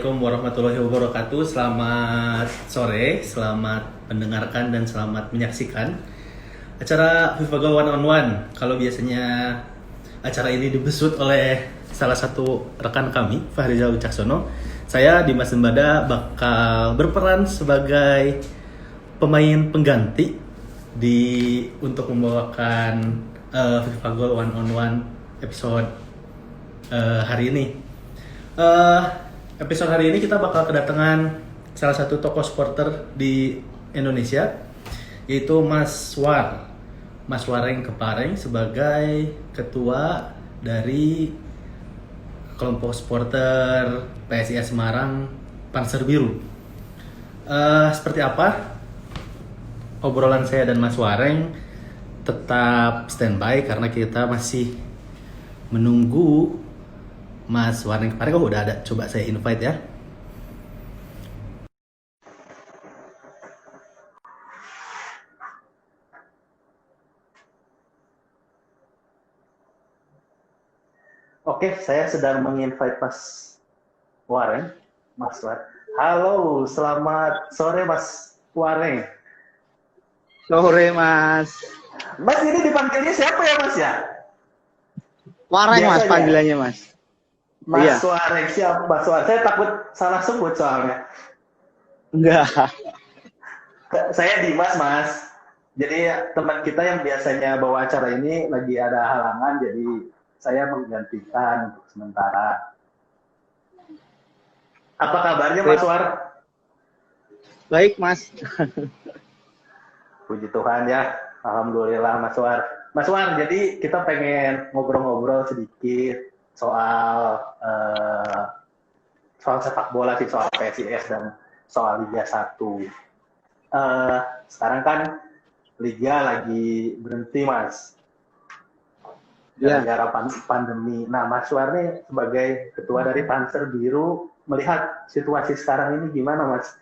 Assalamualaikum warahmatullahi wabarakatuh. Selamat sore, selamat mendengarkan dan selamat menyaksikan acara FIFA Go One on One. Kalau biasanya acara ini dibesut oleh salah satu rekan kami, Fahrizal Wicaksono, saya Dimas Sembada bakal berperan sebagai pemain pengganti untuk membawakan FIFA Go One on One episode hari ini. Episode hari ini kita bakal kedatangan salah satu tokoh supporter di Indonesia, yaitu Mas Wareng Kepareng sebagai ketua dari kelompok supporter PSIS Semarang Panser Biru. Seperti apa obrolan saya dan Mas Wareng? Tetap standby karena kita masih menunggu Mas Wareng Kepareng. Oh, udah ada. Coba saya invite ya. Oke, saya sedang menginvite Mas Wareng. Mas Wareng. Halo, selamat sore Mas Wareng. Sore Mas. Mas ini dipanggilnya siapa ya Mas ya? Wareng Mas Biasanya. panggilannya Mas. Mas Iya. Wareng, siap Mas Wareng. Saya takut salah sebut soalnya. Enggak. Saya Dimas Mas. Jadi teman kita yang biasanya bawa acara ini lagi ada halangan, jadi saya menggantikan untuk sementara. Apa kabarnya Mas War? Baik Mas. Puji Tuhan ya. Alhamdulillah Mas War. Mas War, jadi kita pengen ngobrol-ngobrol sedikit soal sepak bola sih, soal PSIS dan soal Liga 1. Sekarang kan Liga lagi berhenti Mas, gara-gara pandemi. Nah Mas War nih sebagai ketua dari Panser Biru melihat situasi sekarang ini gimana Mas?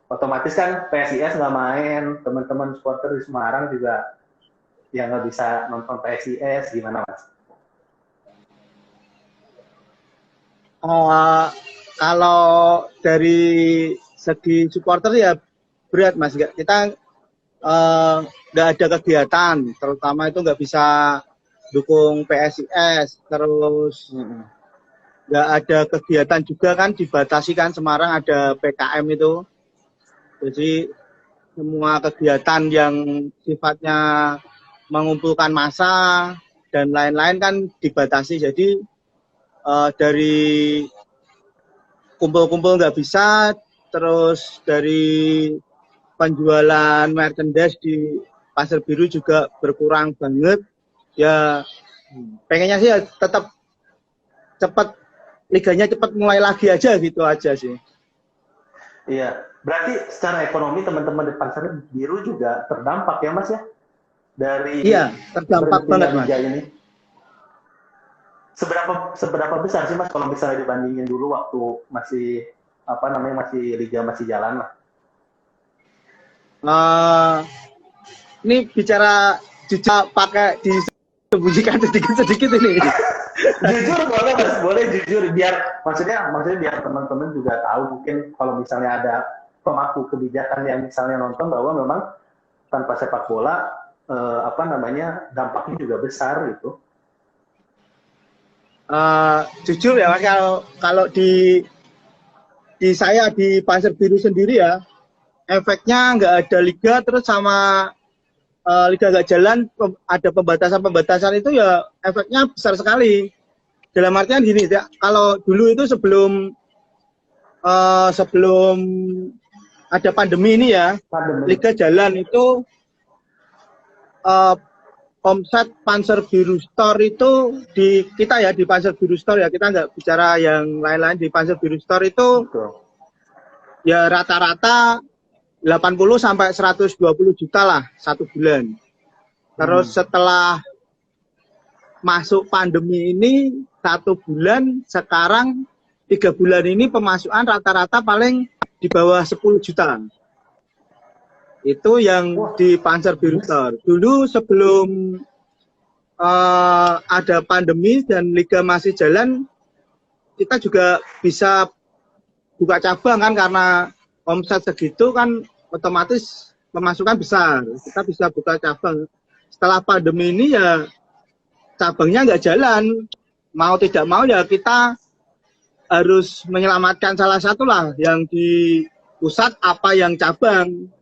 Otomatis kan PSIS nggak main, teman-teman supporter di Semarang juga yang nggak bisa nonton PSIS, gimana Mas? Kalau dari segi supporter ya berat Mas. Kita nggak ada kegiatan, terutama itu nggak bisa dukung PSIS. Terus nggak ada kegiatan juga kan, dibatasi kan, Semarang ada PKM itu. Jadi semua kegiatan yang sifatnya mengumpulkan massa dan lain-lain kan dibatasi. Jadi dari kumpul-kumpul nggak bisa, terus dari penjualan merchandise di Pasar Biru juga berkurang banget. Ya pengennya sih ya tetap cepat, liganya cepat mulai lagi aja gitu aja sih. Iya, berarti secara ekonomi teman-teman di Pasar Biru juga terdampak ya Mas ya? Dari Iya, terdampak banget Mas. Liga ini. Seberapa besar sih Mas kalau misalnya dibandingin dulu waktu masih Liga masih jalan lah? Ini bicara jujur pakai disembunyikan sedikit-sedikit ini. Jujur boleh Mas, boleh jujur biar maksudnya biar teman-teman juga tahu, mungkin kalau misalnya ada pemangku kebijakan yang misalnya nonton bahwa memang tanpa sepak bola dampaknya juga besar gitu. Jujur ya Mas, kalau di saya di Pasar Biru sendiri ya, efeknya nggak ada liga, terus sama liga nggak jalan, ada pembatasan itu ya efeknya besar sekali. Dalam artian gini ya, kalau dulu itu sebelum ada pandemi ini ya, liga jalan itu omset Panser Biru Store itu di kita ya, di Panser Biru Store ya, kita nggak bicara yang lain-lain, di Panser Biru Store itu ya rata-rata 80 sampai 120 juta lah satu bulan. Terus setelah masuk pandemi ini satu bulan, sekarang 3 bulan ini pemasukan rata-rata paling di bawah 10 juta. Itu yang di Panser Biru Store. Dulu sebelum ada pandemi dan liga masih jalan, kita juga bisa buka cabang kan, karena omset segitu kan otomatis pemasukan besar, kita bisa buka cabang. Setelah pandemi ini ya cabangnya nggak jalan, mau tidak mau ya kita harus menyelamatkan salah satu lah, yang di pusat apa yang cabang.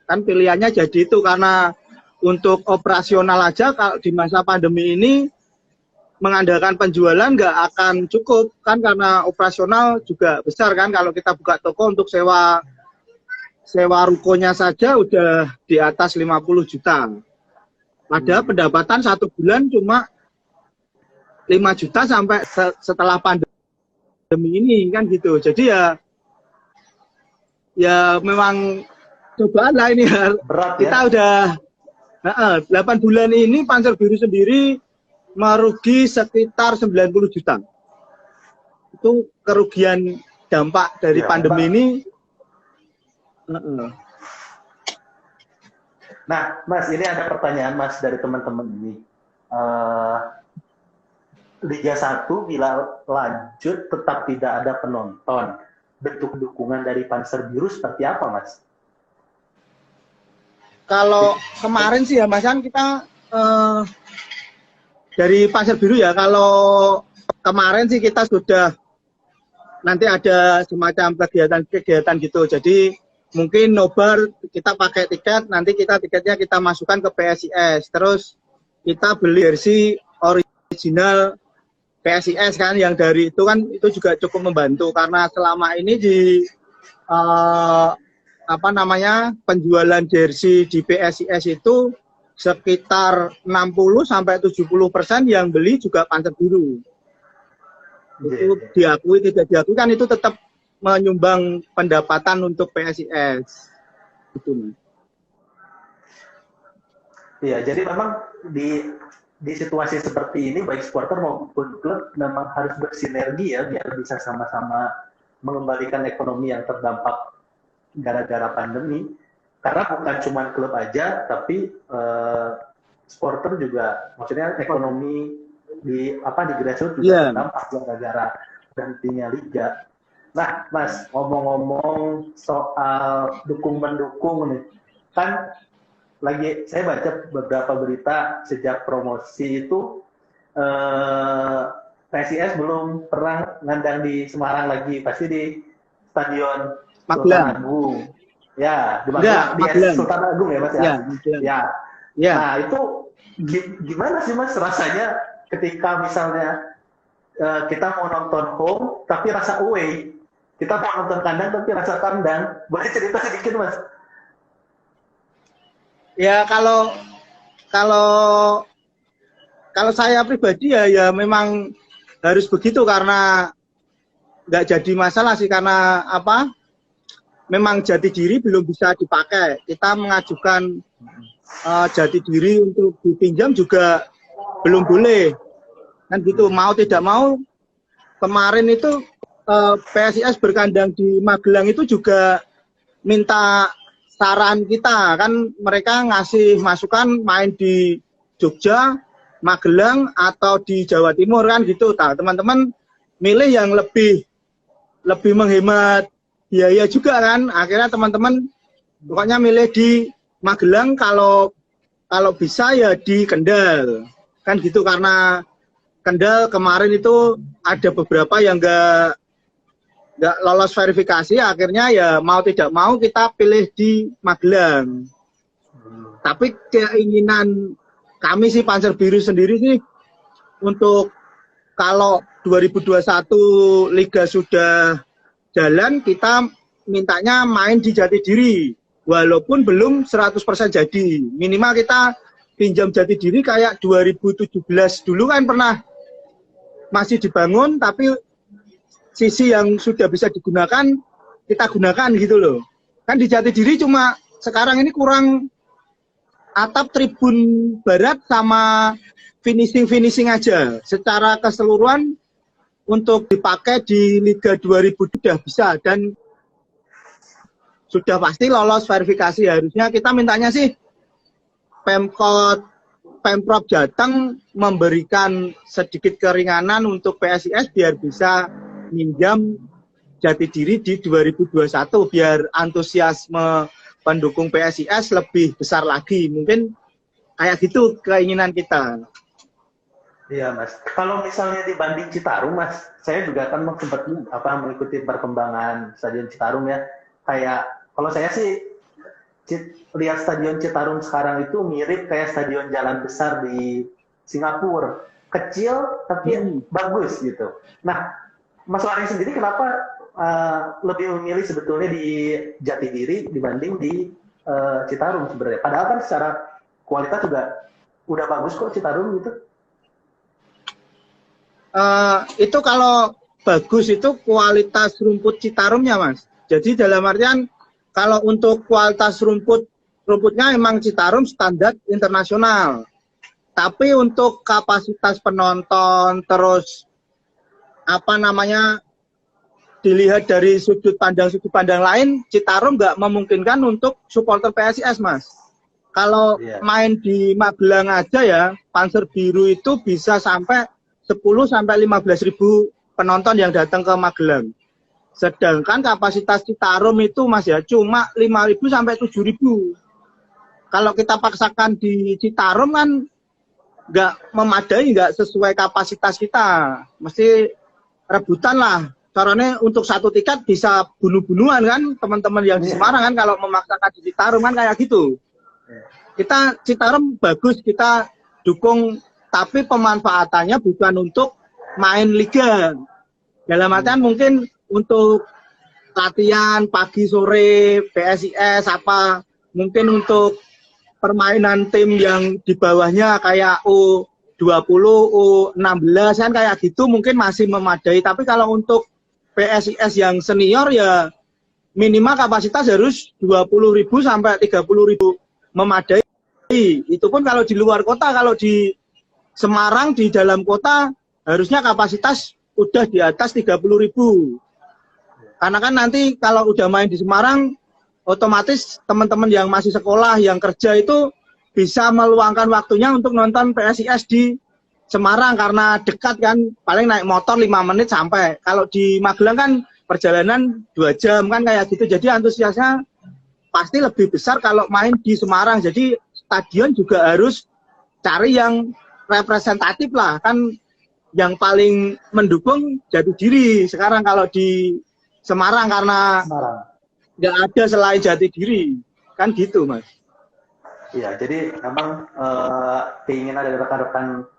Kan pilihannya jadi itu, karena untuk operasional aja kalau di masa pandemi ini mengandalkan penjualan nggak akan cukup kan, karena operasional juga besar kan. Kalau kita buka toko untuk sewa rukonya saja udah di atas 50 juta. Padahal pendapatan satu bulan cuma 5 juta sampai setelah pandemi ini kan gitu. Jadi ya memang cobaan lah ini ya. Berat, kita ya? Udah 8 bulan ini Panser Biru sendiri merugi sekitar 90 juta. Itu kerugian dampak dari pandemi ini. Nah, Mas, ini ada pertanyaan Mas dari teman-teman ini. Liga 1 bila lanjut tetap tidak ada penonton. Bentuk dukungan dari Panser Biru seperti apa, Mas? Kalau kemarin sih ya Mas, kan kita dari Panser Biru ya, kalau kemarin sih kita sudah nanti ada semacam kegiatan gitu. Jadi mungkin nobar kita pakai tiket, nanti tiketnya kita masukkan ke PSIS, terus kita beli jersey original PSIS kan, yang dari itu kan itu juga cukup membantu, karena selama ini di penjualan jersey di PSIS itu sekitar 60-70% yang beli juga Panser Biru. Itu diakui tidak diakui kan itu tetap menyumbang pendapatan untuk PSIS. Gitu. Iya, jadi memang di situasi seperti ini baik supporter maupun klub memang harus bersinergi ya, biar bisa sama-sama mengembalikan ekonomi yang terdampak gara-gara pandemi. Karena bukan cuma klub aja, tapi supporter juga, maksudnya ekonomi di grassroots juga terdampak gara-gara berhentinya liga. Nah, Mas, ngomong-ngomong soal dukung-mendukung nih, kan lagi saya baca beberapa berita sejak promosi itu PSIS belum pernah ngandang di Semarang lagi, pasti di Stadion Sultan Agung. Ya, di Sultan Agung ya Mas ya. Ya. Nah, itu gimana sih Mas rasanya ketika misalnya kita mau nonton home tapi rasa away, kita mau nonton kandang tapi rasa kandang. Boleh cerita sedikit Mas? Ya kalau saya pribadi ya memang harus begitu, karena nggak jadi masalah sih, karena memang jati diri belum bisa dipakai. Kita mengajukan jati diri untuk dipinjam juga belum boleh. Kan gitu, mau tidak mau kemarin itu PSIS berkandang di Magelang itu juga minta saran kita, kan mereka ngasih masukan main di Jogja, Magelang atau di Jawa Timur kan gitu. Nah, teman-teman milih yang lebih menghemat biaya juga kan. Akhirnya teman-teman pokoknya milih di Magelang, kalau bisa ya di Kendal. Kan gitu, karena Kendal kemarin itu ada beberapa yang nggak lolos verifikasi, akhirnya ya mau tidak mau kita pilih di Magelang. Tapi keinginan kami sih Panser Biru sendiri sih, untuk kalau 2021 Liga sudah jalan, kita mintanya main di Jatidiri, walaupun belum 100% jadi. Minimal kita pinjam Jatidiri kayak 2017 dulu kan pernah masih dibangun, tapi sisi yang sudah bisa digunakan kita gunakan gitu loh. Kan di Jatidiri cuma sekarang ini kurang atap tribun barat sama finishing aja. Secara keseluruhan untuk dipakai di Liga 2000 sudah bisa dan sudah pasti lolos verifikasi. Harusnya kita mintanya sih Pemprov Jateng memberikan sedikit keringanan untuk PSIS biar bisa minjam Jatidiri di 2021 biar antusiasme pendukung PSIS lebih besar lagi. Mungkin kayak gitu keinginan kita. Iya Mas, kalau misalnya dibanding Citarum Mas, saya juga kan sempat mengikuti perkembangan Stadion Citarum ya. Kayak kalau saya sih lihat Stadion Citarum sekarang itu mirip kayak Stadion Jalan Besar di Singapura, kecil tapi bagus gitu. Nah, Mas Waring sendiri kenapa lebih memilih sebetulnya di Jatidiri dibanding di Citarum sebenarnya? Padahal kan secara kualitas juga udah bagus kok Citarum gitu. Itu kalau bagus itu kualitas rumput Citarumnya, Mas. Jadi dalam artian kalau untuk kualitas rumputnya emang Citarum standar internasional. Tapi untuk kapasitas penonton terus dilihat dari sudut pandang lain, Citarum nggak memungkinkan untuk supporter PSIS, Mas. Kalau main di Magelang aja ya, Panser Biru itu bisa sampai 10-15 ribu penonton yang datang ke Magelang. Sedangkan kapasitas Citarum itu Mas ya cuma 5.000 sampai 7.000. Kalau kita paksakan di Citarum kan nggak memadai, nggak sesuai kapasitas kita. Mesti rebutan lah. Caranya untuk satu tiket bisa bunuh-bunuhan kan teman-teman yang di Semarang kan kalau memaksakan di Citarum kan kayak gitu. Kita Citarum bagus, kita dukung, tapi pemanfaatannya bukan untuk main liga. Dalam artian mungkin untuk latihan pagi sore PSIS mungkin untuk permainan tim yang di bawahnya kayak U20, U16 kan kayak gitu mungkin masih memadai. Tapi kalau untuk PSIS yang senior ya minimal kapasitas harus 20.000 sampai 30.000 memadai. Itu pun kalau di luar kota, kalau di Semarang di dalam kota harusnya kapasitas udah di atas 30.000. Karena kan nanti kalau udah main di Semarang, otomatis teman-teman yang masih sekolah, yang kerja itu bisa meluangkan waktunya untuk nonton PSIS di Semarang karena dekat kan, paling naik motor 5 menit sampai. Kalau di Magelang kan perjalanan 2 jam kan kayak gitu. Jadi antusiasnya pasti lebih besar kalau main di Semarang. Jadi stadion juga harus cari yang representatif lah, kan yang paling mendukung Jatidiri sekarang kalau di Semarang karena nggak ada selain Jatidiri kan gitu Mas. Iya, jadi memang keinginan dari rekan-rekan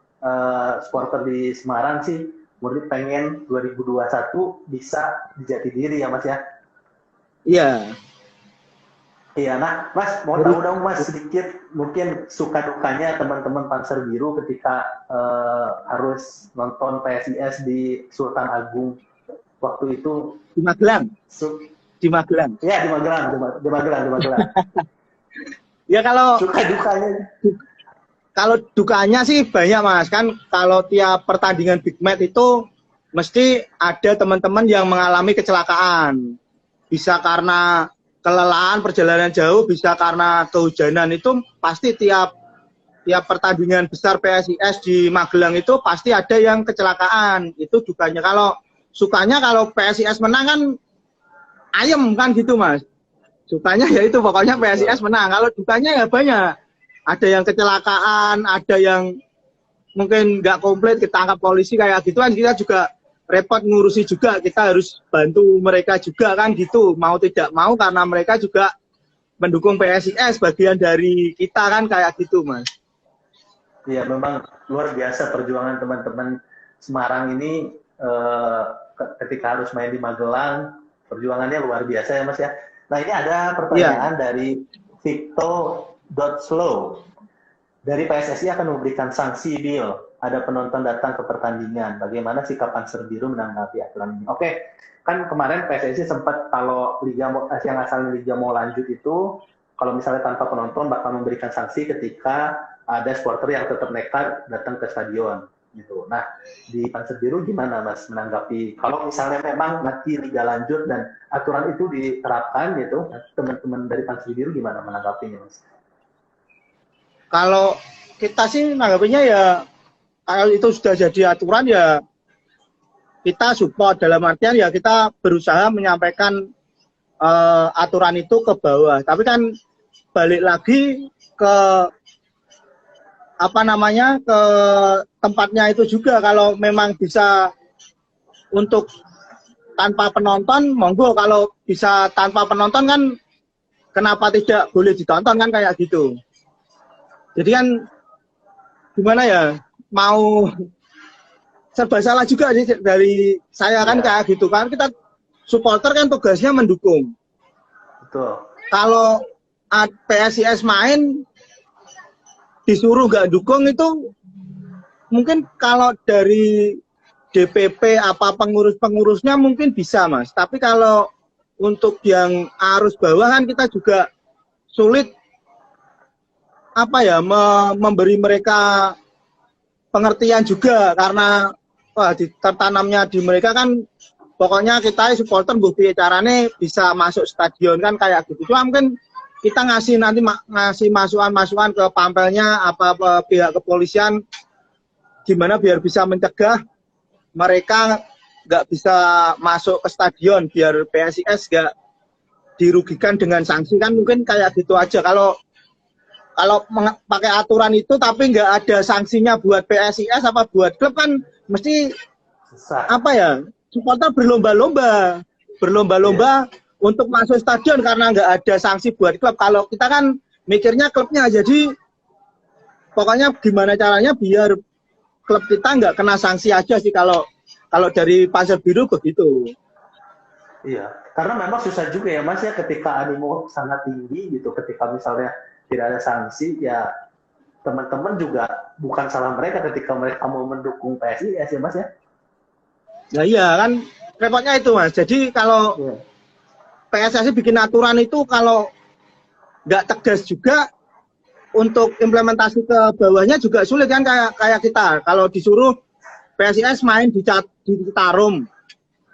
supporter di Semarang sih Murni pengen 2021 bisa di Jatidiri ya Mas ya. Iya. Iya, nah Mas, mau tahu dong Mas sedikit mungkin suka dukanya teman-teman Panser Biru ketika harus nonton PSIS di Sultan Agung waktu itu di Magelang. Di Magelang. Iya, di Magelang. Ya kalau suka dukanya. Kalau dukanya sih banyak Mas, kan kalau tiap pertandingan big match itu mesti ada teman-teman yang mengalami kecelakaan. Bisa karena kelelahan perjalanan jauh, bisa karena kehujanan. Itu pasti tiap pertandingan besar PSIS di Magelang itu pasti ada yang kecelakaan. Itu dukanya. Kalau sukanya kalau PSIS menang kan ayem kan gitu Mas. Sukanya ya itu pokoknya PSIS menang. Kalau dukanya ya banyak. Ada yang kecelakaan, ada yang mungkin nggak komplit ketangkap polisi kayak gitu kan, kita juga repot ngurusi juga, kita harus bantu mereka juga kan gitu, mau tidak mau karena mereka juga mendukung PSIS, bagian dari kita kan kayak gitu Mas. Iya memang luar biasa perjuangan teman-teman Semarang ini ketika harus main di Magelang, perjuangannya luar biasa ya Mas ya. Nah ini ada pertanyaan dari Victo.slow. Dari PSSI akan memberikan sanksi bil ada penonton datang ke pertandingan. Bagaimana sikap Panser Biru menanggapi aturan ini? Oke, kan kemarin PSSI sempat kalau liga yang asalnya liga mau lanjut itu, kalau misalnya tanpa penonton bakal memberikan sanksi ketika ada supporter yang tetap nekat datang ke stadion. Gitu. Nah, di Panser Biru gimana Mas menanggapi? Kalau misalnya memang nanti liga lanjut dan aturan itu diterapkan gitu, teman-teman dari Panser Biru gimana menanggapinya Mas? Kalau kita sih nanggapinya ya kalau itu sudah jadi aturan ya kita support dalam artian ya kita berusaha menyampaikan aturan itu ke bawah. Tapi kan balik lagi ke apa namanya ke tempatnya itu juga. Kalau memang bisa untuk tanpa penonton, monggo. Kalau bisa tanpa penonton kan kenapa tidak boleh ditonton kan kayak gitu. Jadi kan gimana ya, mau serba salah juga sih dari saya kan kayak gitu kan. Kita supporter kan tugasnya mendukung. Betul. Kalau PSIS main disuruh nggak dukung itu mungkin kalau dari DPP apa pengurus-pengurusnya mungkin bisa Mas. Tapi kalau untuk yang arus bawah kan kita juga sulit apa ya memberi mereka pengertian juga karena tertanamnya di mereka kan pokoknya kita supporter bukti carane bisa masuk stadion kan kayak gitu. Cuma mungkin kita ngasih masukan-masukan ke pampelnya apa pihak kepolisian gimana biar bisa mencegah mereka nggak bisa masuk ke stadion, biar PSIS nggak dirugikan dengan sanksi kan mungkin kayak gitu aja. Kalau pakai aturan itu tapi nggak ada sanksinya buat PSIS apa buat klub kan mesti apa ya, supporter berlomba-lomba untuk masuk stadion karena nggak ada sanksi buat klub. Kalau kita kan mikirnya klubnya, jadi pokoknya gimana caranya biar klub kita nggak kena sanksi aja sih kalau dari Panser Biru begitu. Iya, karena memang susah juga ya Mas ya ketika animo sangat tinggi gitu, ketika misalnya tidak ada sanksi ya teman-teman juga bukan salah mereka ketika mereka mau mendukung PSIS ya Mas ya. Nah iya kan repotnya itu Mas. Jadi kalau PSSI bikin aturan itu kalau nggak tegas juga untuk implementasi ke bawahnya juga sulit kan kayak kita. Kalau disuruh PSIS main di Tarum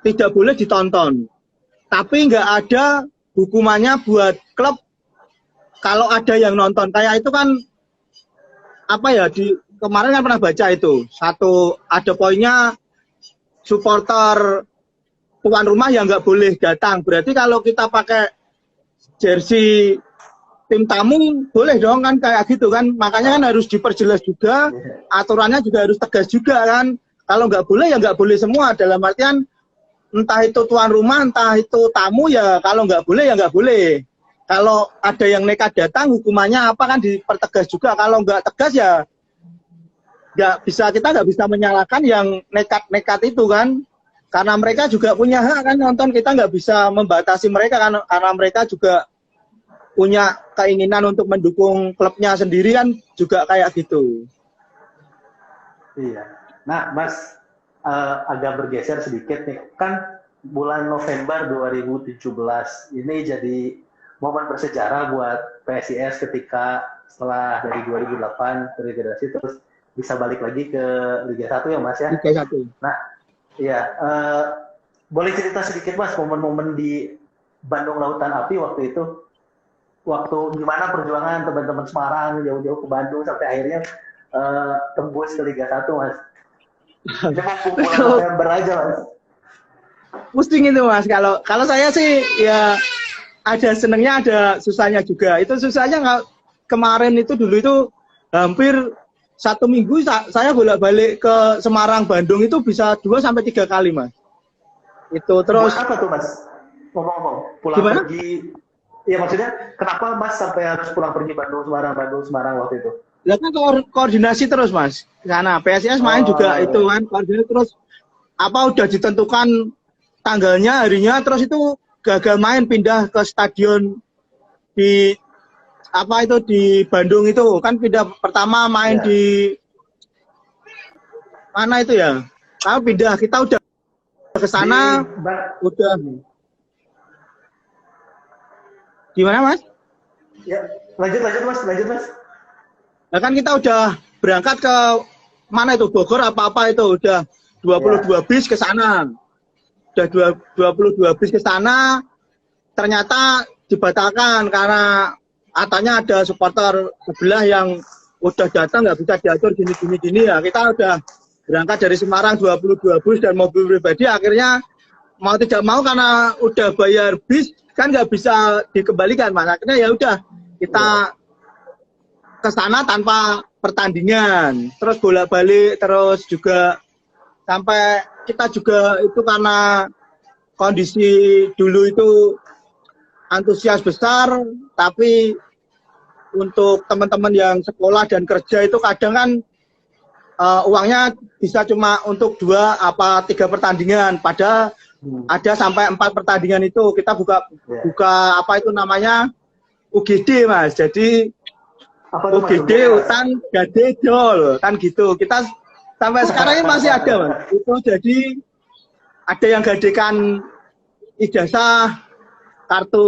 tidak boleh ditonton. Tapi nggak ada hukumannya buat klub kalau ada yang nonton. Kayak itu kan apa ya, kemarin kan pernah baca itu. Satu ada poinnya supporter tuan rumah yang nggak boleh datang. Berarti kalau kita pakai jersey tim tamu boleh dong kan kayak gitu kan. Makanya kan harus diperjelas juga, aturannya juga harus tegas juga kan. Kalau nggak boleh ya nggak boleh semua, dalam artian entah itu tuan rumah entah itu tamu ya kalau nggak boleh ya nggak boleh. Kalau ada yang nekat datang hukumannya apa kan dipertegas juga. Kalau nggak tegas ya kita nggak bisa menyalahkan yang nekat itu kan, karena mereka juga punya hak kan nonton. Kita nggak bisa membatasi mereka kan, karena mereka juga punya keinginan untuk mendukung klubnya sendiri kan juga kayak gitu. Iya. Nah, Mas, agak bergeser sedikit nih. Kan bulan November 2017 ini jadi momen bersejarah buat PSIS ketika setelah dari 2008 terdegradasi terus bisa balik lagi ke Liga 1 ya Mas ya? Liga 1. Nah, iya. Boleh cerita sedikit Mas momen-momen di Bandung Lautan Api waktu itu? Waktu gimana perjuangan teman-teman Semarang jauh-jauh ke Bandung sampai akhirnya tembus ke Liga 1 Mas? Ini mau bulan November aja Mas. Pusing itu Mas. Kalau saya sih ya ada senengnya ada susahnya juga. Itu susahnya nggak, kemarin itu dulu itu hampir 1 minggu saya bolak-balik ke Semarang Bandung itu bisa 2-3 kali Mas. Itu terus. Buat apa tuh Mas? Ngomong-ngomong pulang gimana? pergi. Iya maksudnya kenapa Mas sampai harus pulang pergi Bandung Semarang waktu itu? Ya kan koordinasi terus Mas. Karena PSIS main juga itu kan koordinasi terus. Apa udah ditentukan tanggalnya, harinya, terus itu gagal main pindah ke stadion di apa itu di Bandung itu kan, pindah pertama main di mana itu ya. Kalau pindah kita udah ke sana udah gimana Mas? Ya, lanjut Mas. Nah kan kita udah berangkat ke mana itu, Bogor apa itu, udah 22 bis ke sana. Udah 22 bis ke sana, ternyata dibatalkan karena katanya ada supporter sebelah yang udah datang nggak bisa diatur gini ya. Kita udah berangkat dari Semarang 22 bus dan mobil pribadi, akhirnya mau tidak mau karena udah bayar bis kan nggak bisa dikembalikan, Mas. Akhirnya ya udah kita ke sana tanpa pertandingan, terus bolak-balik, terus juga sampai kita juga itu karena kondisi dulu itu antusias besar, tapi untuk teman-teman yang sekolah dan kerja itu kadang kan uangnya bisa cuma untuk 2 apa 3 pertandingan, padahal ada sampai 4 pertandingan itu kita buka apa itu namanya UGD, Mas. Jadi Apa tuh, Mas? UGD Utan Gade Jol kan gitu. Kita sampai sekarang ini masih ada, Mas. Itu jadi ada yang gadekan ijazah, kartu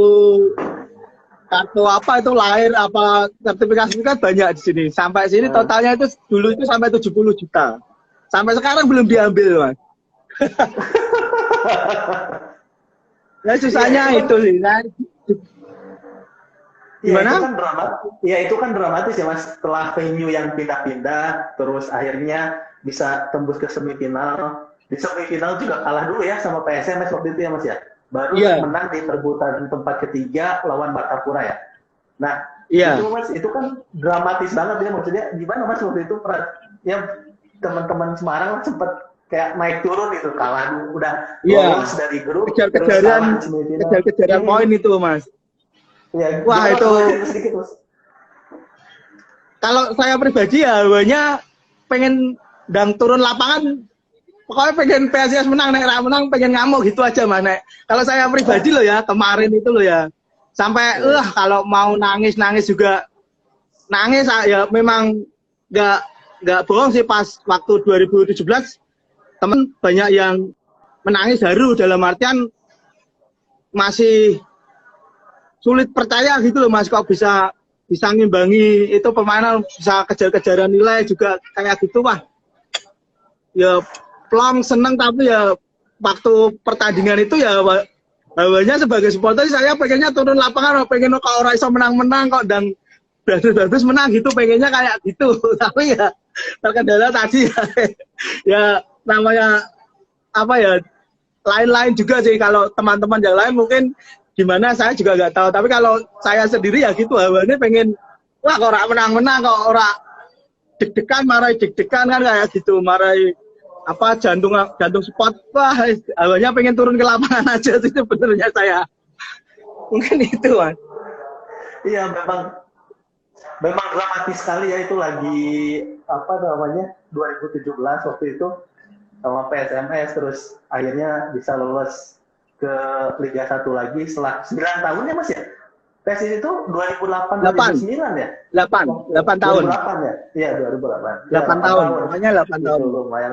apa itu lahir, apa sertifikat banyak di sini. Sampai sini totalnya itu dulu itu sampai 70 juta. Sampai sekarang belum diambil, Mas. Ya susahnya itu sih. Nah, gimana? Itu kan dramatis ya, Mas. Setelah venue yang pindah-pindah, terus akhirnya bisa tembus ke semifinal. Di semifinal juga kalah dulu ya sama PSMS waktu itu ya, Mas ya. Baru menang di perebutan tempat ketiga lawan Martapura ya. Nah, itu Mas, itu kan dramatis banget ya, maksudnya gimana Mas waktu itu ya teman-teman Semarang sempat kayak naik turun itu, kalah dulu udah lolos dari grup, kejar-kejaran poin itu, Mas. Ya, wah itu sedikit, Mas. Kalau saya pribadi ya hanya pengen turun lapangan, pokoknya pengen PSIS menang, naik menang pengen ngamuk gitu aja, Mas. Kalau saya pribadi loh ya, kemarin itu loh ya, sampai kalau mau nangis juga nangis ya, memang nggak bohong sih. Pas waktu 2017 temen banyak yang menangis haru, dalam artian masih sulit percaya gitu loh, Mas, kok bisa ngimbangi itu permainan, bisa kejar-kejaran nilai juga kayak gitu. Wah ya plong seneng, tapi ya waktu pertandingan itu ya hawanya sebagai supporter saya pengennya turun lapangan, pengen kok orang iso menang-menang kok, dan bagus menang gitu, pengennya kayak gitu. Tapi ya terkendala tadi ya namanya apa ya, lain-lain juga sih. Kalau teman-teman yang lain mungkin gimana saya juga nggak tahu, tapi kalau saya sendiri ya gitu, hawanya pengen wah kok orang menang-menang, kok orang deg-degan, marai deg-degan kan kayak gitu, marai apa jantung spot, wah awalnya pengen turun ke lapangan aja sih sebenarnya saya. Mungkin itu, Mas. Iya, memang dramatis sekali ya, itu lagi apa namanya 2017 waktu itu sama PSMS, terus akhirnya bisa lolos ke Liga 1 lagi setelah 9 tahun ya, Mas ya. PSIS itu 2008 2009 ya? 8 tahun. 2008 ya? Iya, 2008. 8 tahun. Makanya 8 tahun. Lumayan.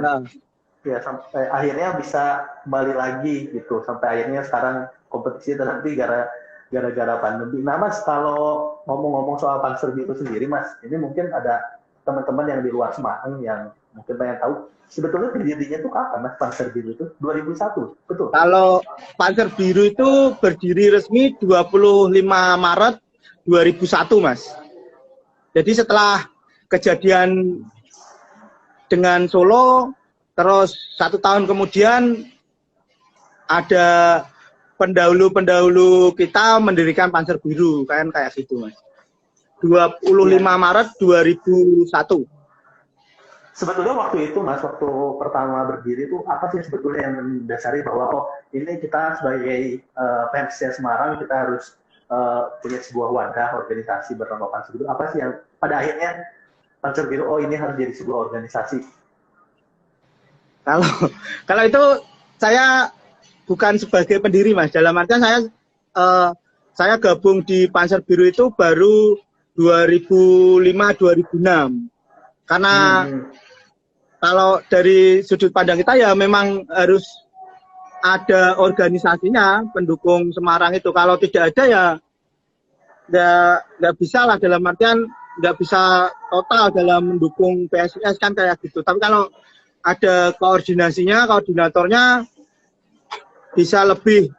Ya, sampai akhirnya bisa kembali lagi gitu. Sampai akhirnya sekarang kompetisi terhenti gara-gara pandemi. Nah, Mas, kalau ngomong-ngomong soal Panser Biru sendiri, Mas, ini mungkin ada teman-teman yang di luar Semarang yang mungkin pengen tahu sebetulnya berdirinya itu kapan, Mas, Panser Biru itu? 2001, betul? Kalau Panser Biru itu berdiri resmi 25 Maret 2001, Mas. Jadi setelah kejadian dengan Solo, terus 1 tahun kemudian ada pendahulu kita mendirikan Panser Biru, kan kayak gitu, Mas. 25 Maret 2001. Sebetulnya waktu itu, Mas, waktu pertama berdiri itu apa sih sebetulnya yang mendasari bahwa ini kita sebagai PSIS Semarang kita harus punya sebuah wadah organisasi bernama Panser Biru. Apa sih yang pada akhirnya Panser Biru ini harus jadi sebuah organisasi? Kalau itu saya bukan sebagai pendiri, Mas. Dalam artian saya gabung di Panser Biru itu baru 2005-2006. Karena kalau dari sudut pandang kita ya memang harus ada organisasinya pendukung Semarang itu. Kalau tidak ada ya nggak bisa lah, dalam artian nggak bisa total dalam mendukung PSIS kan kayak gitu. Tapi kalau ada koordinasinya, koordinatornya bisa lebih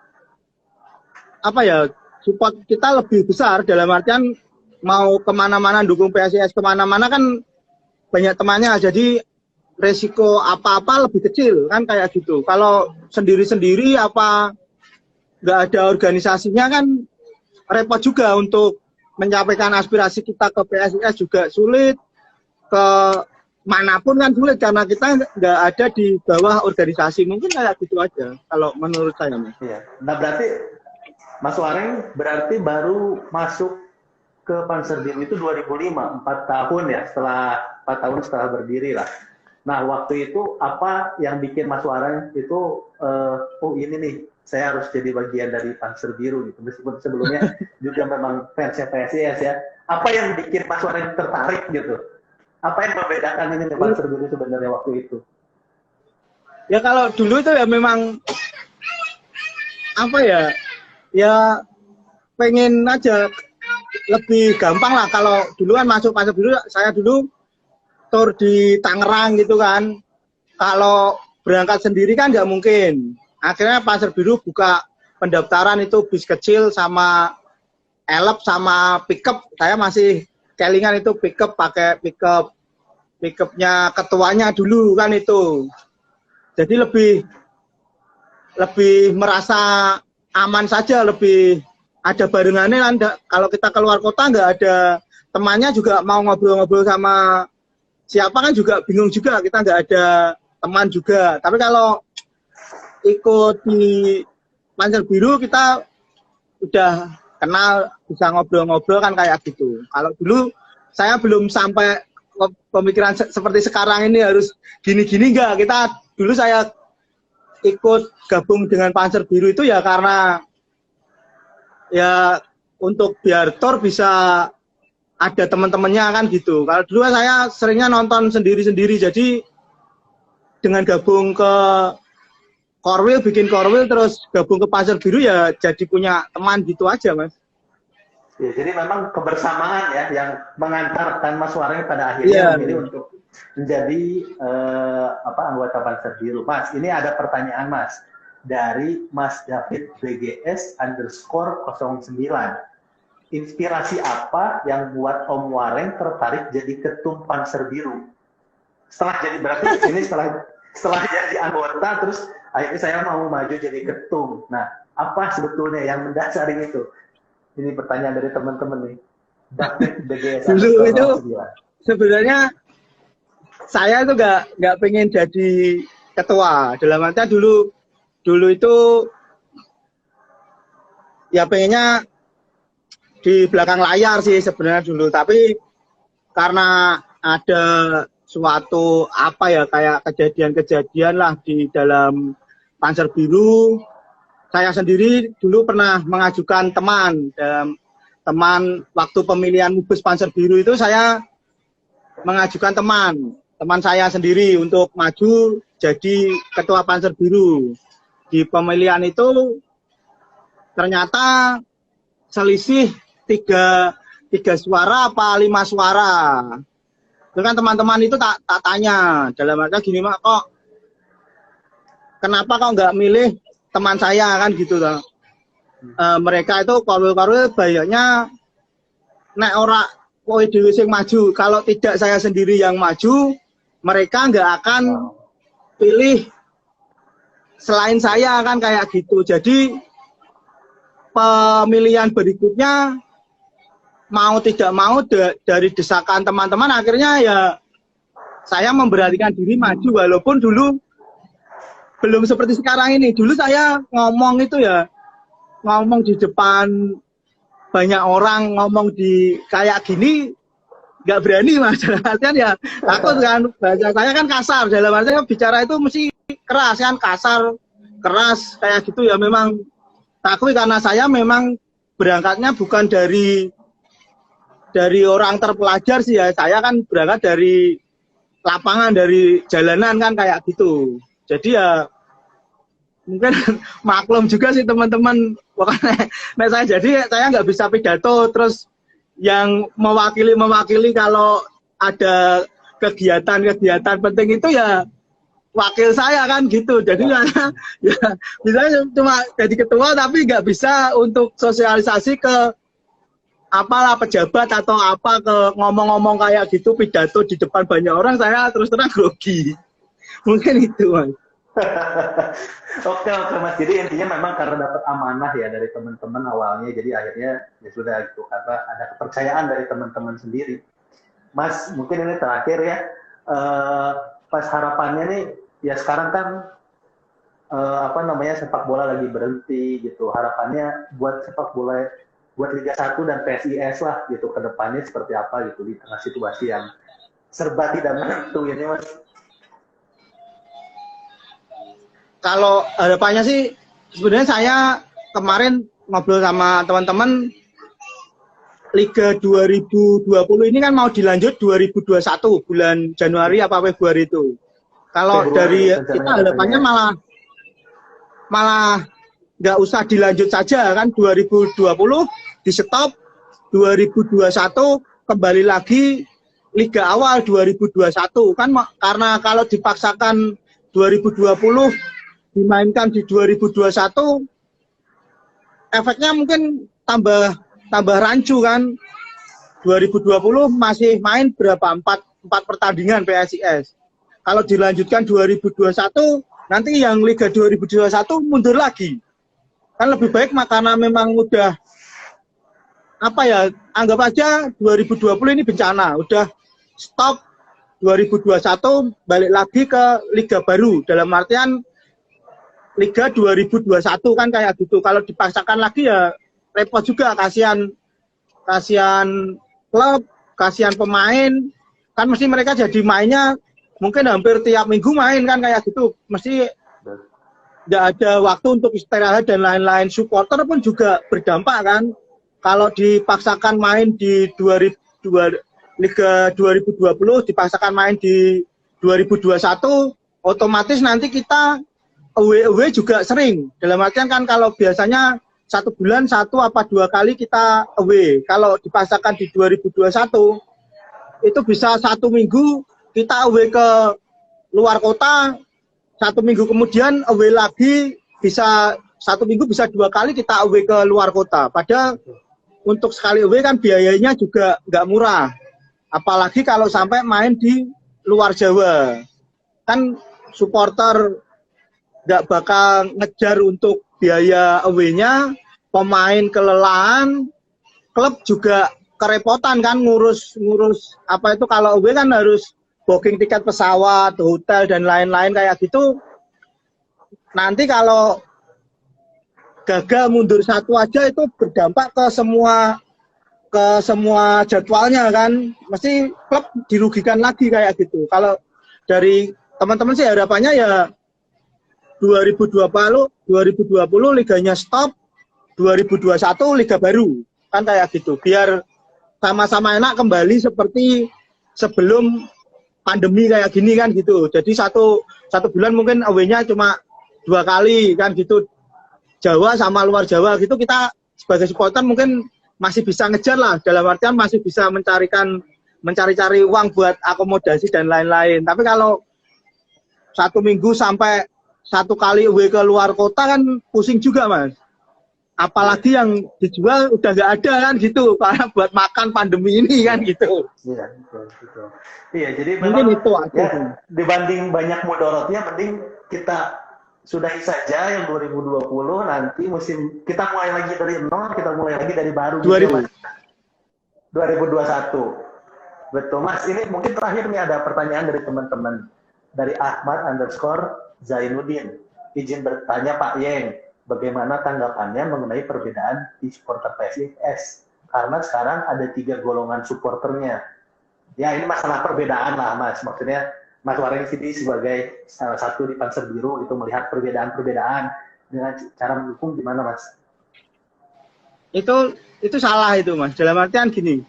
apa ya, support kita lebih besar, dalam artian mau kemana-mana dukung PSIS kemana-mana kan banyak temannya, jadi resiko apa-apa lebih kecil kan kayak gitu. Kalau sendiri-sendiri apa nggak ada organisasinya kan repot juga untuk menyampaikan aspirasi kita ke PSIS juga sulit, ke manapun kan sulit karena kita nggak ada di bawah organisasi. Mungkin kayak gitu aja kalau menurut saya, Mas. Iya. Nah berarti Mas Wareng berarti baru masuk ke Panzer Biru itu 2005, 4 tahun ya, 4 tahun setelah berdiri lah. Nah waktu itu apa yang bikin Mas Wareng itu oh ini nih saya harus jadi bagian dari Panzer Biru gitu, meskipun sebelumnya juga memang fansnya PSIS ya. Apa yang bikin Mas Wareng tertarik gitu? Apa yang membedakan ini dengan Panzer Biru sebenarnya waktu itu? Ya kalau dulu itu ya memang apa ya, ya pengen aja lebih gampang lah. Kalau dulu kan masuk Panzer Biru, saya dulu tur di Tangerang gitu kan. Kalau berangkat sendiri kan nggak mungkin. Akhirnya Panzer Biru buka pendaftaran itu bis kecil sama elep sama pickup. Saya masih kelingan itu pickup, pakai pickupnya ketuanya dulu kan itu. Jadi lebih merasa aman saja, lebih ada barengannya kan. Kalau kita keluar kota nggak ada temannya juga mau ngobrol-ngobrol sama siapa kan juga bingung juga, kita nggak ada teman juga. Tapi kalau ikut di Panzer Biru kita udah kenal, bisa ngobrol-ngobrol kan kayak gitu. Kalau dulu saya belum sampai pemikiran seperti sekarang ini harus gini-gini enggak. Dulu saya ikut gabung dengan Panzer Biru itu ya karena ya untuk biar tor bisa ada teman-temannya kan gitu. Kalau dulu saya seringnya nonton sendiri-sendiri, jadi dengan gabung ke Korwil, bikin Korwil terus gabung ke Panzer Biru ya jadi punya teman gitu aja, Mas. Ya, jadi memang kebersamaan ya yang mengantarkan Mas Wareng pada akhirnya memilih untuk menjadi anggota Panzer Biru. Mas, ini ada pertanyaan Mas dari Mas David BGS _09. Inspirasi apa yang buat Om Wareng tertarik jadi ketum Panzer Biru? Setelah jadi berarti ini setelah jadi anggota terus akhirnya saya mau maju jadi ketum. Nah, apa sebetulnya yang mendasari itu? Ini pertanyaan dari teman-teman nih. David BGS dulu itu sebenarnya saya tuh nggak pengen jadi ketua. Dalam artinya dulu itu ya pengennya di belakang layar sih sebenarnya dulu. Tapi karena ada suatu apa ya kayak kejadian-kejadian lah di dalam Panzer Biru, saya sendiri dulu pernah mengajukan teman waktu pemilihan Mubes Panzer Biru itu saya mengajukan teman saya sendiri untuk maju jadi ketua Panzer Biru. Di pemilihan itu ternyata selisih 3 suara apa 5 suara. Itu kan teman-teman itu tak tanya dalam artinya gini, Mak, kenapa kok nggak milih teman saya kan gitu loh. Mereka itu korwil-korwil bayarnya nek ora kowe dhewe sing maju, kalau tidak saya sendiri yang maju, mereka nggak akan pilih selain saya kan kayak gitu. Jadi pemilihan berikutnya mau tidak mau dari desakan teman-teman akhirnya ya saya memberanikan diri maju, walaupun dulu belum seperti sekarang ini. Dulu saya ngomong itu ya ngomong di depan banyak orang, ngomong di kayak gini nggak berani, Mas. Artinya ya takut kan, bahasa saya kan kasar, dalam artinya bicara itu mesti keras kan, kasar keras kayak gitu ya. Memang takut karena saya memang berangkatnya bukan dari orang terpelajar sih ya, saya kan berangkat dari lapangan, dari jalanan kan kayak gitu. Jadi ya mungkin maklum juga sih teman-teman, pokoknya nah saya jadi saya nggak bisa pidato terus yang mewakili kalau ada kegiatan penting itu ya wakil saya kan gitu. Jadi ya bisa cuma jadi ketua tapi nggak bisa untuk sosialisasi ke apalah pejabat atau apa, ke ngomong-ngomong kayak gitu pidato di depan banyak orang, saya terus terang grogi. Mungkin itu, Mas. Oke Mas. Jadi intinya memang karena dapat amanah ya dari teman-teman awalnya, jadi akhirnya ya sudah gitu karena ada kepercayaan dari teman-teman sendiri. Mas, mungkin ini terakhir ya. Pas harapannya nih, ya sekarang kan sepak bola lagi berhenti gitu. Harapannya buat sepak bola, buat Liga 1 dan PSIS lah gitu ke depannya seperti apa gitu di tengah situasi yang serba tidak menentu ini, Mas. Kalau harapannya sih sebenarnya saya kemarin ngobrol sama teman-teman, Liga 2020 ini kan mau dilanjut 2021 bulan Januari apa Februari itu. Kalau dari kita harapannya malah nggak usah dilanjut saja kan, 2020 di stop, 2021 kembali lagi Liga awal 2021 kan, karena kalau dipaksakan 2020 dimainkan di 2021 efeknya mungkin tambah rancu kan. 2020 masih main berapa? 4 pertandingan PSIS. Kalau dilanjutkan 2021 nanti yang Liga 2021 mundur lagi. Kan lebih baik karena memang udah anggap aja 2020 ini bencana, udah stop 2021 balik lagi ke liga baru, dalam artian Liga 2021 kan kayak gitu. Kalau dipaksakan lagi ya repot juga, kasihan klub, kasihan pemain. Kan mesti mereka jadi mainnya mungkin hampir tiap minggu main kan kayak gitu. Mesti nggak ada waktu untuk istirahat dan lain-lain. Supporter pun juga berdampak kan. Kalau dipaksakan main di Liga 2020, dipaksakan main di 2021, otomatis nanti kita away juga sering. Dalam artian kan kalau biasanya 1 bulan 1 apa 2 kali kita away. Kalau dipaksakan di 2021 itu bisa 1 minggu kita away ke luar kota, 1 minggu kemudian away lagi, bisa 1 minggu bisa 2 kali kita away ke luar kota. Padahal untuk sekali away kan biayanya juga nggak murah. Apalagi kalau sampai main di luar Jawa. Kan supporter nggak bakal ngejar untuk biaya away-nya, pemain kelelahan, klub juga kerepotan kan ngurus kalau away kan harus booking tiket pesawat, hotel dan lain-lain kayak gitu. Nanti kalau gagal mundur 1 aja itu berdampak ke semua jadwalnya kan, mesti klub dirugikan lagi kayak gitu. Kalau dari teman-teman sih harapannya ya 2020 liganya stop, 2021 liga baru kan kayak gitu, biar sama-sama enak kembali seperti sebelum pandemi kayak gini kan gitu. Jadi satu bulan mungkin away-nya cuma 2 kali kan gitu, Jawa sama luar Jawa gitu. Kita sebagai supporter mungkin masih bisa ngejar lah, dalam artian masih bisa mencari-cari uang buat akomodasi dan lain-lain. Tapi kalau 1 minggu sampai 1 kali away ke luar kota kan pusing juga, Mas. Apalagi yang dijual udah nggak ada kan gitu, karena buat makan pandemi ini kan gitu. Iya, betul. Iya, jadi mungkin memang itu aja. Ya, dibanding banyak mudorotnya, mending kita sudahi saja yang 2020, nanti musim kita mulai lagi dari nol, kita mulai lagi dari baru. 2021. Betul, Mas. Ini mungkin terakhir nih ada pertanyaan dari teman-teman. Dari Ahmad_Zainuddin. Izin bertanya Pak Yeng, bagaimana tanggapannya mengenai perbedaan di supporter PSIS? Karena sekarang ada 3 golongan supporternya. Ya ini masalah perbedaan lah, Mas. Maksudnya Mas Wareng sini sebagai salah satu di Panser Biru itu melihat perbedaan-perbedaan dengan cara mendukung gimana, Mas? Itu salah itu, Mas. Dalam artian gini,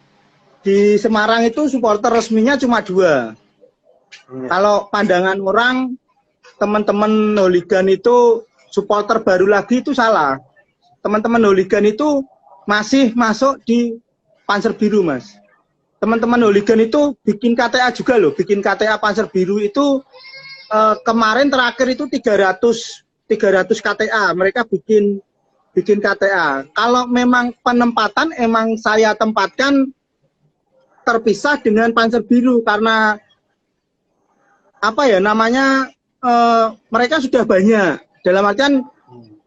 di Semarang itu supporter resminya cuma 2. Kalau pandangan orang, teman-teman hooligan itu supporter baru lagi itu salah. Teman-teman hooligan itu masih masuk di Panser Biru, Mas. Teman-teman hooligan itu bikin KTA juga loh, bikin KTA Panser Biru itu kemarin terakhir itu 300 KTA, mereka bikin KTA. Kalau memang penempatan emang saya tempatkan terpisah dengan Panser Biru, karena apa ya namanya, mereka sudah banyak. Dalam artian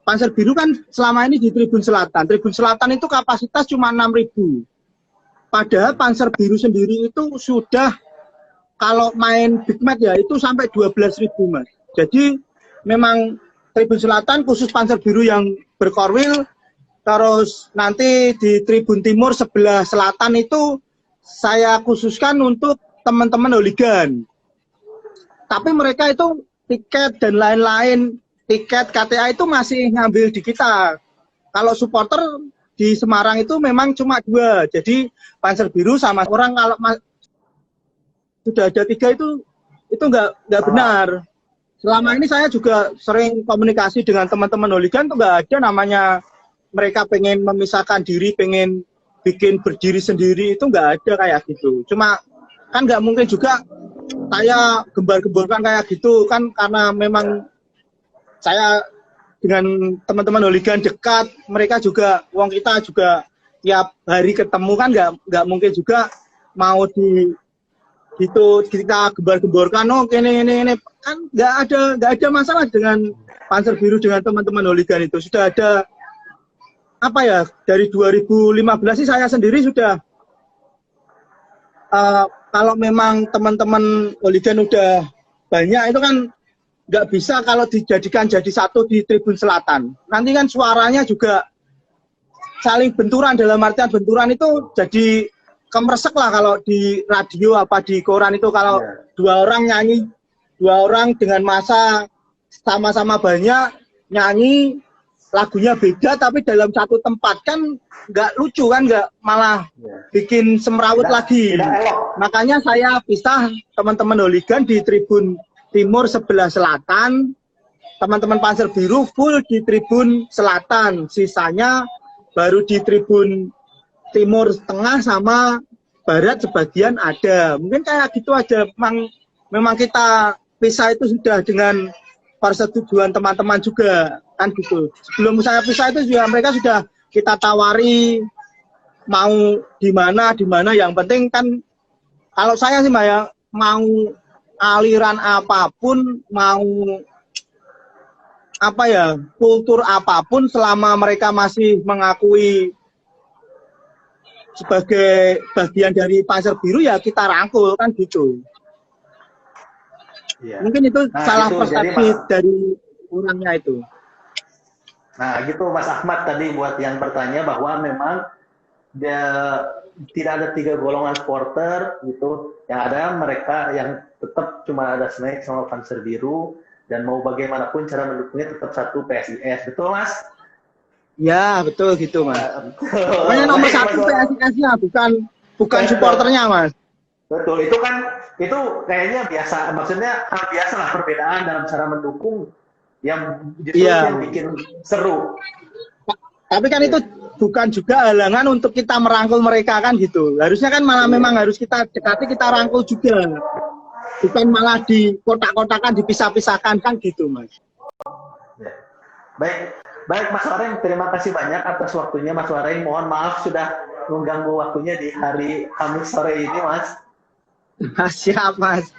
Panser Biru kan selama ini di Tribun Selatan. Tribun Selatan itu kapasitas cuma 6.000. Padahal Panser Biru sendiri itu sudah kalau main big match ya itu sampai 12.000 Mas. Jadi memang Tribun Selatan khusus Panser Biru yang berkorwil, terus nanti di Tribun Timur sebelah selatan itu saya khususkan untuk teman-teman hooligan. Tapi mereka itu tiket dan lain-lain, tiket KTA itu masih ngambil di kita. Kalau supporter di Semarang itu memang cuma 2. Jadi Panser Biru sama orang kalau sudah ada 3 itu nggak benar. Selama ini saya juga sering komunikasi dengan teman-teman hooligan tuh nggak ada namanya mereka pengen memisahkan diri, pengen bikin berdiri sendiri, itu nggak ada kayak gitu. Cuma kan nggak mungkin juga saya gembar-gemborkan kayak gitu kan, karena memang saya dengan teman-teman hooligan dekat, mereka juga, wong kita juga tiap hari ketemu kan, nggak mungkin juga mau di gitu kita gembar-gemborkan, oh ini kan nggak ada masalah dengan Panser Biru dengan teman-teman hooligan itu. Sudah ada apa ya, dari 2015 sih saya sendiri sudah kalau memang teman-teman hooligan udah banyak itu kan nggak bisa kalau dijadikan jadi satu di Tribun Selatan. Nanti kan suaranya juga saling benturan, dalam artian benturan itu jadi kemeresek lah kalau di radio apa di koran itu, kalau 2 orang nyanyi, 2 orang dengan masa sama-sama banyak nyanyi lagunya beda tapi dalam satu tempat kan nggak lucu kan, nggak, malah bikin semrawut lagi. Makanya saya pisah teman-teman hooligan di Tribun Timur sebelah selatan, teman-teman Panser Biru full di Tribun Selatan, sisanya baru di Tribun Timur Tengah sama Barat sebagian ada. Mungkin kayak gitu aja. Memang kita pisah itu sudah dengan persetujuan teman-teman juga kan gitu. Sebelum saya pisah itu juga mereka sudah kita tawari mau di mana, yang penting kan kalau saya sih Mbak ya, mau aliran apapun, mau apa ya, kultur apapun, selama mereka masih mengakui sebagai bagian dari Panser Biru ya kita rangkul kan gitu. Ya. Mungkin itu salah persepsi dari orangnya itu. Nah gitu Mas Ahmad tadi buat yang bertanya bahwa memang tidak ada 3 golongan supporter gitu. Yang ada mereka yang tetap cuma ada Snack sama Panser Biru, dan mau bagaimanapun cara mendukungnya tetap satu PSIS. Betul Mas? Ya betul gitu Mas. Pokoknya nomor 1 PSIS-nya, bukan supporternya Mas. Betul, itu kayaknya biasa, maksudnya biasa lah perbedaan dalam cara mendukung yang justru yang bikin seru. Tapi kan itu bukan juga halangan untuk kita merangkul mereka kan gitu. Harusnya kan malah memang harus kita dekati, kita rangkul juga. Bukan malah di kotak-kotakan, dipisah-pisahkan kan gitu Mas. Ya. Baik Mas Wareng, terima kasih banyak atas waktunya Mas Wareng. Mohon maaf sudah mengganggu waktunya di hari Kamis sore ini Mas. Siap Mas.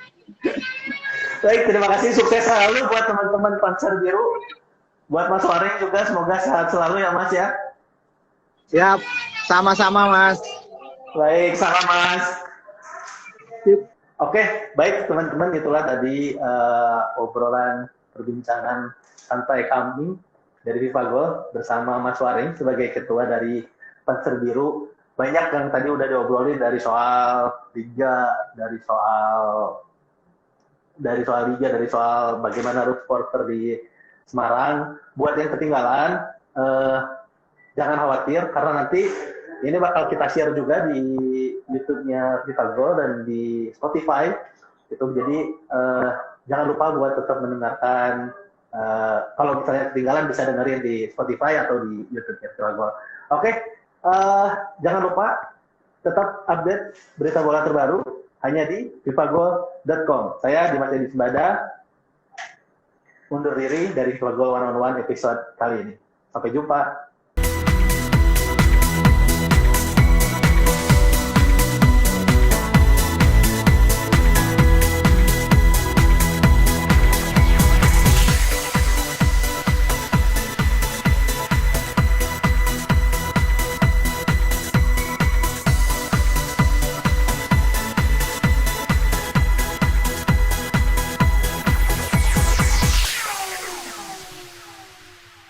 Baik, terima kasih, sukses selalu buat teman-teman Panser Biru. Buat Mas Wareng juga semoga sehat selalu ya Mas ya. Siap, sama-sama Mas. Baik, salam Mas. Sip. Oke, baik teman-teman, itulah tadi obrolan perbincangan santai kami dari FIFA Gold bersama Mas Wareng sebagai ketua dari Panser Biru. Banyak yang tadi udah diobrolin, dari soal liga, dari soal liga, dari soal bagaimana root supporter di Semarang. Buat yang ketinggalan, jangan khawatir karena nanti ini bakal kita share juga di YouTube-nya FIFA Gold dan di Spotify. Itu jadi jangan lupa buat tetap mendengarkan. Kalau misalnya ketinggalan bisa dengerin di Spotify atau di YouTube-nya FIFA Gold. Oke, jangan lupa tetap update berita bola terbaru hanya di vivagol.com. Saya Dimas Edi Sembada undur diri dari FIFA Gold 1-on-1 episode kali ini. Sampai jumpa.